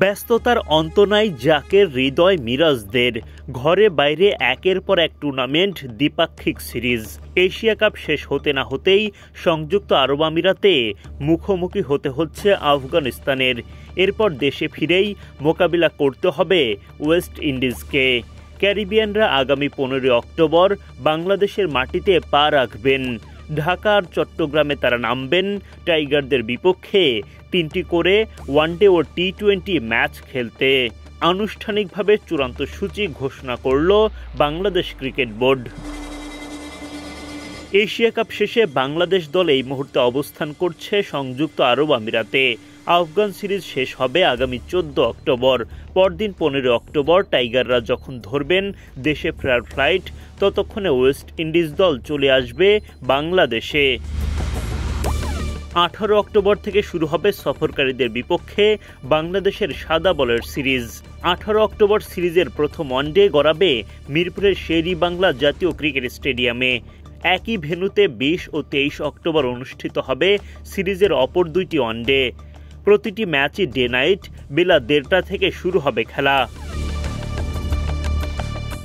ব্যস্ততার অন্ত নাই জাকের হৃদয় মিরাজদের। ঘরে বাইরে একের পর এক টুর্নামেন্ট, দ্বিপাক্ষিক সিরিজ। এশিয়া কাপ শেষ হতে না হতেই সংযুক্ত আরব আমিরাতে মুখোমুখি হতে হচ্ছে আফগানিস্তানের। এরপর দেশে ফিরেই মোকাবিলা করতে হবে ওয়েস্ট ইন্ডিজকে। ক্যারিবিয়ানরা আগামী 15 অক্টোবর বাংলাদেশের মাটিতে পা রাখবেন। ঢাকা আর চট্টগ্রামে তারা নামবেন টাইগারদের বিপক্ষে 3টি করে ওয়ানডে ও টি-20 ম্যাচ খেলতে। আনুষ্ঠানিকভাবে চূড়ান্ত সূচি ঘোষণা করল Bangladesh cricket board. Asia cup শেষে বাংলাদেশ দল এই মুহূর্তে অবস্থান করছে সংযুক্ত আরব আমিরাতে। আফগান সিরিজ শেষ হবে আগামী 14 অক্টোবর। পরদিন 15 অক্টোবর টাইগাররা যখন ধরবেন দেশে ফেরার ফ্লাইট, ততক্ষণে ওয়েস্ট ইন্ডিজ দল চলে আসবে বাংলাদেশে। 18 অক্টোবর থেকে শুরু হবে সফরকারীদের বিপক্ষে বাংলাদেশের সাদা বলের সিরিজ। 18 অক্টোবর সিরিজের প্রথম ওয়ানডে গড়াবে মিরপুরের শের-ই-বাংলা জাতীয় ক্রিকেট স্টেডিয়ামে। একই ভেন্যুতে 20 ও 23 অক্টোবর অনুষ্ঠিত হবে সিরিজের অপর 2টি ওয়ানডে। প্রতিটি ম্যাচই ডে নাইট, বেলা 1:30টা থেকে শুরু হবে খেলা।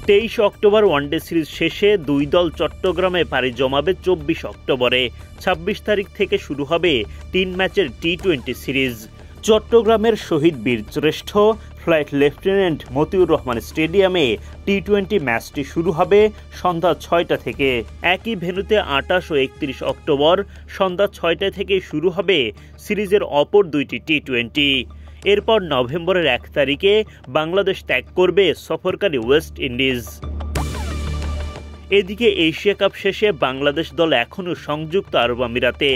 23 অক্টোবর ওয়ানডে সিরিজ শেষে দুই দল চট্টগ্রামে পাড়ি জমাবে 24 অক্টোবরে। 26 তারিখ থেকে শুরু হবে 3 ম্যাচের টি-20 সিরিজ। চট্টগ্রামের শহীদ বীরশ্রেষ্ঠ ফ্লাইট লেফটেন্যান্ট মতিউর রহমান স্টেডিয়ামে টি-20 ম্যাচটি শুরু হবে সন্ধ্যা 6টা থেকে। একই ভেন্যুতে 28 ও 31 অক্টোবর সন্ধ্যা 6টা থেকে শুরু হবে সিরিজের অপর 2টি টি-20। এরপর নভেম্বরের 1 তারিখে বাংলাদেশ ত্যাগ করবে সফরকারী ওয়েস্ট ইন্ডিজ। এদিকে এশিয়া কাপ শেষে বাংলাদেশ দল এখনও সংযুক্ত আরব আমিরাতে।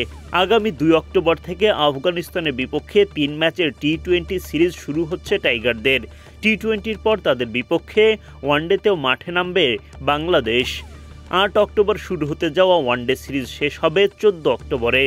আগামী 2 অক্টোবর থেকে আফগানিস্তানের বিপক্ষে 3 ম্যাচের টি-20 সিরিজ শুরু হচ্ছে টাইগারদের। টি-20-র পর তাদের বিপক্ষে ওয়ানডেতেও মাঠে নামবে বাংলাদেশ। 8 অক্টোবর শুরু হতে যাওয়া ওয়ানডে সিরিজ শেষ হবে 14 অক্টোবরে।